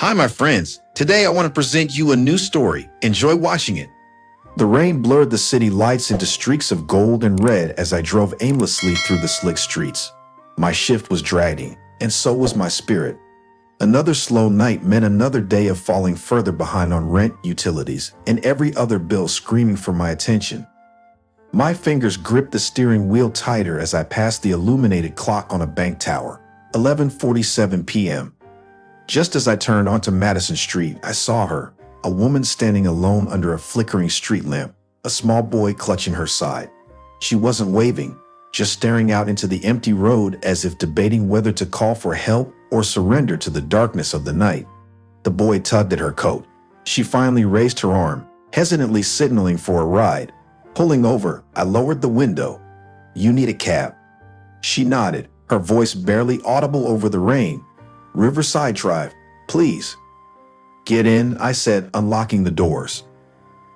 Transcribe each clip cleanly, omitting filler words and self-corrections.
Hi, my friends. Today I want to present you a new story. Enjoy watching it. The rain blurred the city lights into streaks of gold and red as I drove aimlessly through the slick streets. My shift was dragging, and so was my spirit. Another slow night meant another day of falling further behind on rent, utilities, and every other bill screaming for my attention. My fingers gripped the steering wheel tighter as I passed the illuminated clock on a bank tower. 11:47 p.m. Just as I turned onto Madison Street, I saw her, a woman standing alone under a flickering street lamp, a small boy clutching her side. She wasn't waving, just staring out into the empty road as if debating whether to call for help or surrender to the darkness of the night. The boy tugged at her coat. She finally raised her arm, hesitantly signaling for a ride. Pulling over, I lowered the window. "You need a cab." She nodded, her voice barely audible over the rain. "Riverside Drive, please." "Get in," I said, unlocking the doors.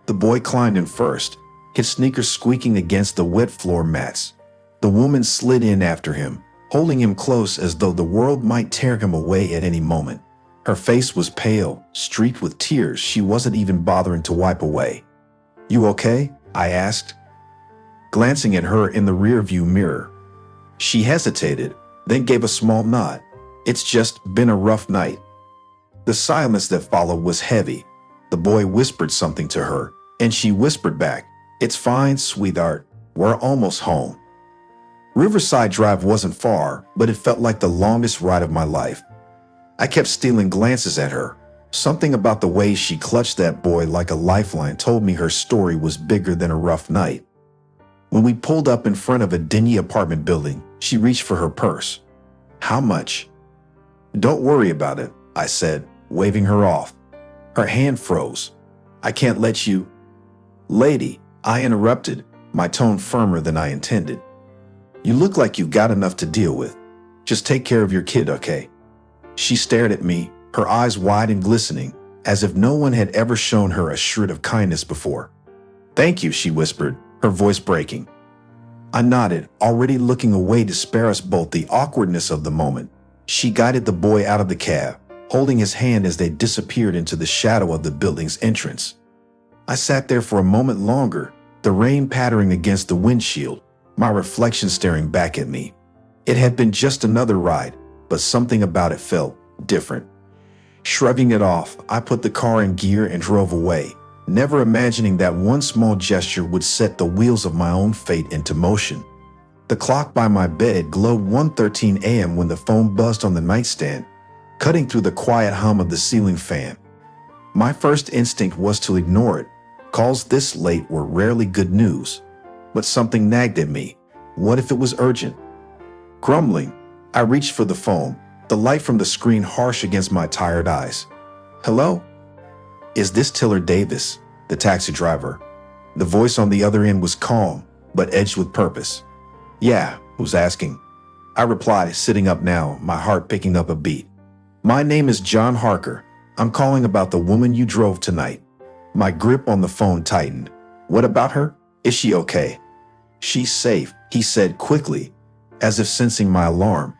The boy climbed in first, his sneakers squeaking against the wet floor mats. The woman slid in after him, holding him close as though the world might tear him away at any moment. Her face was pale, streaked with tears she wasn't even bothering to wipe away. "You okay?" I asked, glancing at her in the rearview mirror. She hesitated, then gave a small nod. "It's just been a rough night." The silence that followed was heavy. The boy whispered something to her, and she whispered back, "It's fine, sweetheart. We're almost home." Riverside Drive wasn't far, but it felt like the longest ride of my life. I kept stealing glances at her. Something about the way she clutched that boy like a lifeline told me her story was bigger than a rough night. When we pulled up in front of a dingy apartment building, she reached for her purse. "How much?" "Don't worry about it," I said, waving her off. Her hand froze. "I can't let you—" "Lady," I interrupted, my tone firmer than I intended. "You look like you got enough to deal with. Just take care of your kid, okay?" She stared at me, her eyes wide and glistening, as if no one had ever shown her a shred of kindness before. "Thank you," she whispered, her voice breaking. I nodded, already looking away to spare us both the awkwardness of the moment. She guided the boy out of the cab, holding his hand as they disappeared into the shadow of the building's entrance. I sat there for a moment longer, the rain pattering against the windshield, my reflection staring back at me. It had been just another ride, but something about it felt different. Shrugging it off, I put the car in gear and drove away, never imagining that one small gesture would set the wheels of my own fate into motion. The clock by my bed glowed 1:13 a.m. when the phone buzzed on the nightstand, cutting through the quiet hum of the ceiling fan. My first instinct was to ignore it. Calls this late were rarely good news. But something nagged at me. What if it was urgent? Grumbling, I reached for the phone, the light from the screen harsh against my tired eyes. "Hello? Is this Tiller Davis?" the taxi driver. The voice on the other end was calm, but edged with purpose. "Yeah, who's asking?" I replied, sitting up now, my heart picking up a beat. "My name is John Harker. I'm calling about the woman you drove tonight." My grip on the phone tightened. "What about her? Is she okay?" "She's safe," he said quickly, as if sensing my alarm.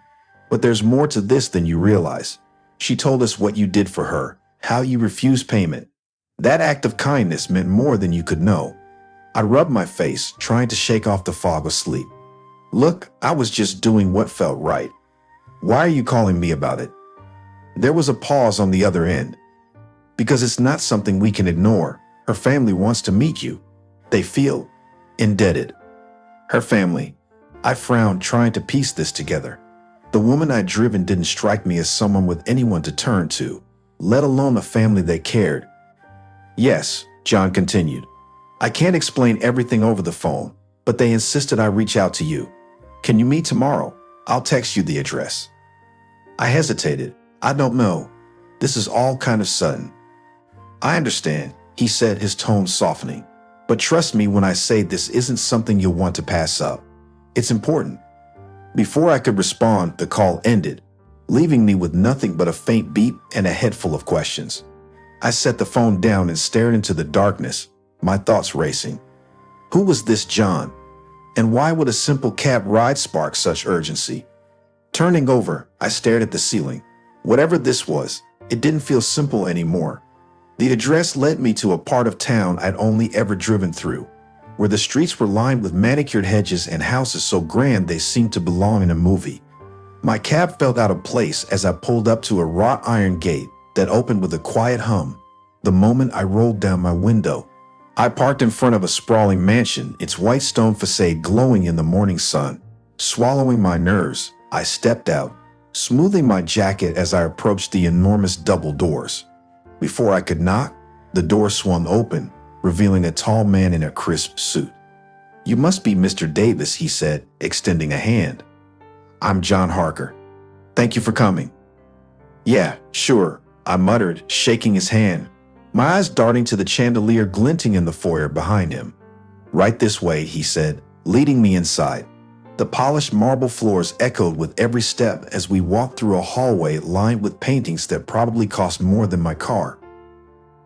"But there's more to this than you realize. She told us what you did for her, how you refused payment. That act of kindness meant more than you could know." I rubbed my face, trying to shake off the fog of sleep. "Look, I was just doing what felt right. Why are you calling me about it?" There was a pause on the other end. "Because it's not something we can ignore. Her family wants to meet you. They feel indebted." Her family. I frowned, trying to piece this together. The woman I'd driven didn't strike me as someone with anyone to turn to, let alone a family that cared. "Yes," John continued. "I can't explain everything over the phone, but they insisted I reach out to you. Can you meet tomorrow? I'll text you the address." I hesitated. "I don't know. This is all kind of sudden." "I understand," he said, his tone softening. "But trust me when I say this isn't something you'll want to pass up. It's important." Before I could respond, the call ended, leaving me with nothing but a faint beep and a head full of questions. I set the phone down and stared into the darkness, my thoughts racing. Who was this John? And why would a simple cab ride spark such urgency? Turning over, I stared at the ceiling. Whatever this was, It didn't feel simple anymore. The address led me to a part of town I'd only ever driven through, where the streets were lined with manicured hedges and houses so grand they seemed to belong in a movie. My cab felt out of place as I pulled up to a wrought iron gate that opened with a quiet hum the moment I rolled down my window. I parked in front of a sprawling mansion, its white stone facade glowing in the morning sun. Swallowing my nerves, I stepped out, smoothing my jacket as I approached the enormous double doors. Before I could knock, the door swung open, revealing a tall man in a crisp suit. "You must be Mr. Davis," he said, extending a hand. "I'm John Harker. Thank you for coming." "Yeah, sure," I muttered, shaking his hand, my eyes darting to the chandelier glinting in the foyer behind him. "Right this way," he said, leading me inside. The polished marble floors echoed with every step as we walked through a hallway lined with paintings that probably cost more than my car.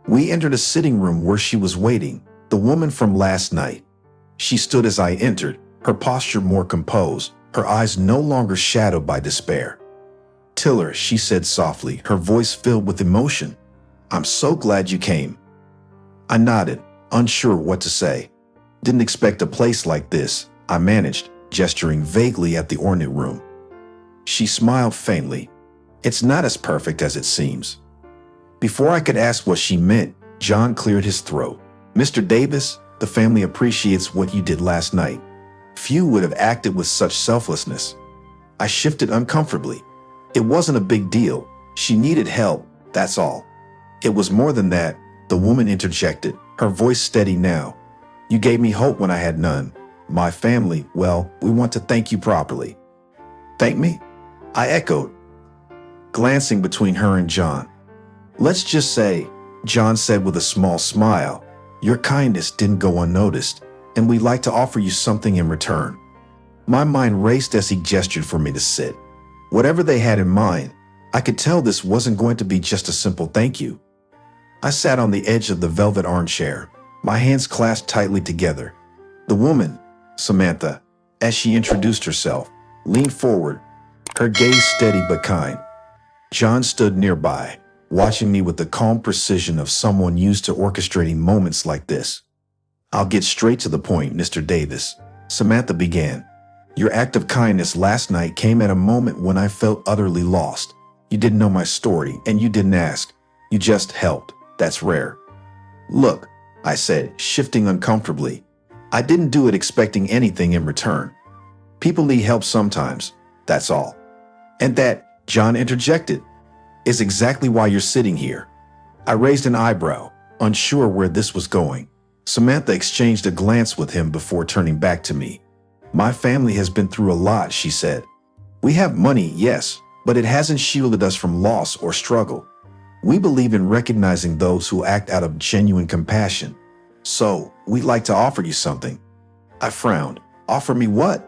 We entered a sitting room where she was waiting, the woman from last night. She stood as I entered, her posture more composed, her eyes no longer shadowed by despair. "Tiller," she said softly, her voice filled with emotion. "I'm so glad you came." I nodded, unsure what to say. "Didn't expect a place like this," I managed, gesturing vaguely at the ornate room. She smiled faintly. "It's not as perfect as it seems." Before I could ask what she meant, John cleared his throat. "Mr. Davis, the family appreciates what you did last night. Few would have acted with such selflessness." I shifted uncomfortably. It wasn't a big deal. She needed help, that's all. "It was more than that," the woman interjected, her voice steady now. "You gave me hope when I had none. My family, well, we want to thank you properly." "Thank me?" I echoed, glancing between her and John. "Let's just say," John said with a small smile, "your kindness didn't go unnoticed, and we'd like to offer you something in return." My mind raced as he gestured for me to sit. Whatever they had in mind, I could tell this wasn't going to be just a simple thank you. I sat on the edge of the velvet armchair, my hands clasped tightly together. The woman, Samantha, as she introduced herself, leaned forward, her gaze steady but kind. John stood nearby, watching me with the calm precision of someone used to orchestrating moments like this. "I'll get straight to the point, Mr. Davis," Samantha began. "Your act of kindness last night came at a moment when I felt utterly lost. You didn't know my story, and you didn't ask. You just helped. That's rare." "Look," I said, shifting uncomfortably, "I didn't do it expecting anything in return. People need help sometimes, that's all." "And that," John interjected, "is exactly why you're sitting here." I raised an eyebrow, unsure where this was going. Samantha exchanged a glance with him before turning back to me. "My family has been through a lot," she said. "We have money, yes, but it hasn't shielded us from loss or struggle. We believe in recognizing those who act out of genuine compassion. So, we'd like to offer you something." I frowned. "Offer me what?"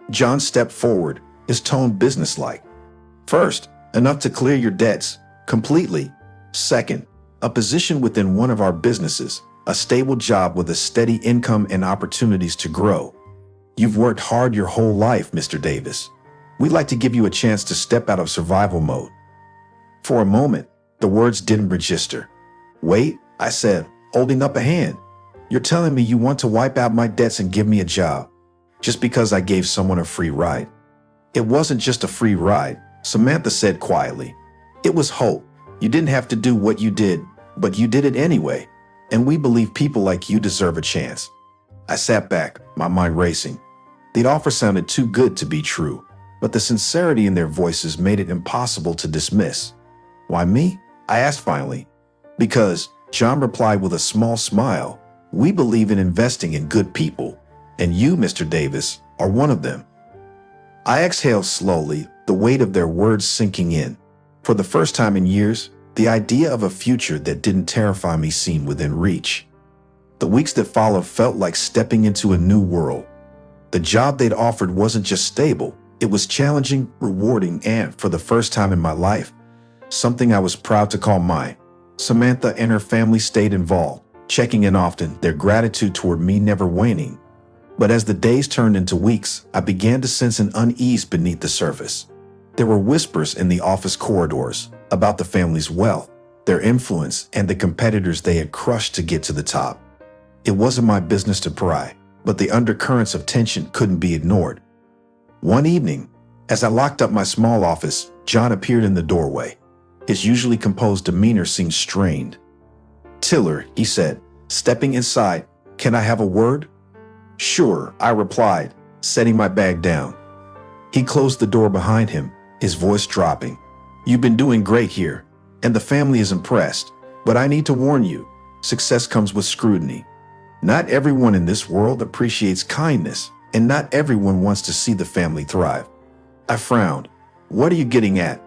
John stepped forward, his tone businesslike. "First, enough to clear your debts, completely. Second, a position within one of our businesses, a stable job with a steady income and opportunities to grow. You've worked hard your whole life, Mr. Davis. We'd like to give you a chance to step out of survival mode." For a moment, the words didn't register. "Wait," I said, holding up a hand. "You're telling me you want to wipe out my debts and give me a job, just because I gave someone a free ride?" "It wasn't just a free ride," Samantha said quietly. "It was hope. You didn't have to do what you did, but you did it anyway, and we believe people like you deserve a chance." I sat back, my mind racing. The offer sounded too good to be true, but the sincerity in their voices made it impossible to dismiss. "Why me?" I asked finally. "Because," John replied with a small smile, "we believe in investing in good people, and you, Mr. Davis, are one of them." I exhaled slowly, the weight of their words sinking in. For the first time in years, the idea of a future that didn't terrify me seemed within reach. The weeks that followed felt like stepping into a new world. The job they'd offered wasn't just stable, it was challenging, rewarding, and, for the first time in my life, something I was proud to call mine. Samantha and her family stayed involved, checking in often, their gratitude toward me never waning. But as the days turned into weeks, I began to sense an unease beneath the surface. There were whispers in the office corridors, about the family's wealth, their influence, and the competitors they had crushed to get to the top. It wasn't my business to pry, but the undercurrents of tension couldn't be ignored. One evening, as I locked up my small office, John appeared in the doorway. His usually composed demeanor seemed strained. "Tiller," he said, stepping inside, "can I have a word?" "Sure," I replied, setting my bag down. He closed the door behind him, his voice dropping. "You've been doing great here, and the family is impressed, but I need to warn you, success comes with scrutiny. Not everyone in this world appreciates kindness, and not everyone wants to see the family thrive." I frowned. "What are you getting at?"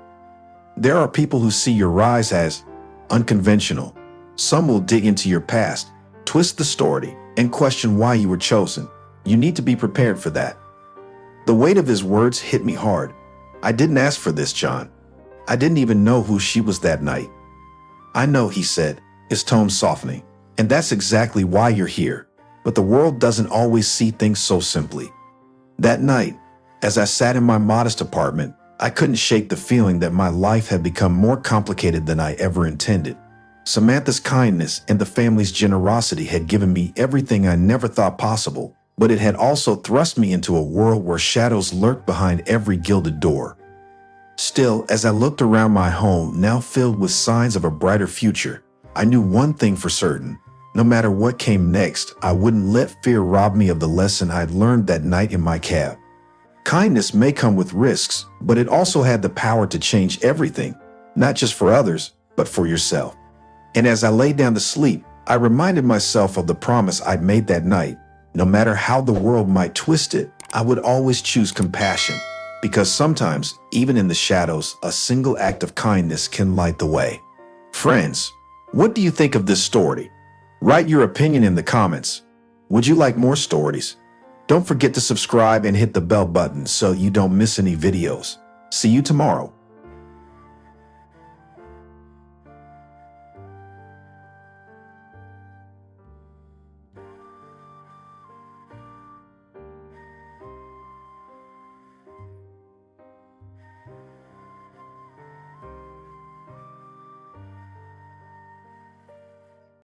"There are people who see your rise as unconventional. Some will dig into your past, twist the story, and question why you were chosen. You need to be prepared for that." The weight of his words hit me hard. "I didn't ask for this, John. I didn't even know who she was that night." "I know," he said, his tone softening, "and that's exactly why you're here. But the world doesn't always see things so simply." That night, as I sat in my modest apartment, I couldn't shake the feeling that my life had become more complicated than I ever intended. Samantha's kindness and the family's generosity had given me everything I never thought possible, but it had also thrust me into a world where shadows lurked behind every gilded door. Still, as I looked around my home, now filled with signs of a brighter future, I knew one thing for certain. No matter what came next, I wouldn't let fear rob me of the lesson I'd learned that night in my cab. Kindness may come with risks, but it also had the power to change everything, not just for others, but for yourself. And as I lay down to sleep, I reminded myself of the promise I'd made that night. No matter how the world might twist it, I would always choose compassion, because sometimes, even in the shadows, a single act of kindness can light the way. Friends, what do you think of this story? Write your opinion in the comments. Would you like more stories? Don't forget to subscribe and hit the bell button so you don't miss any videos. See you tomorrow.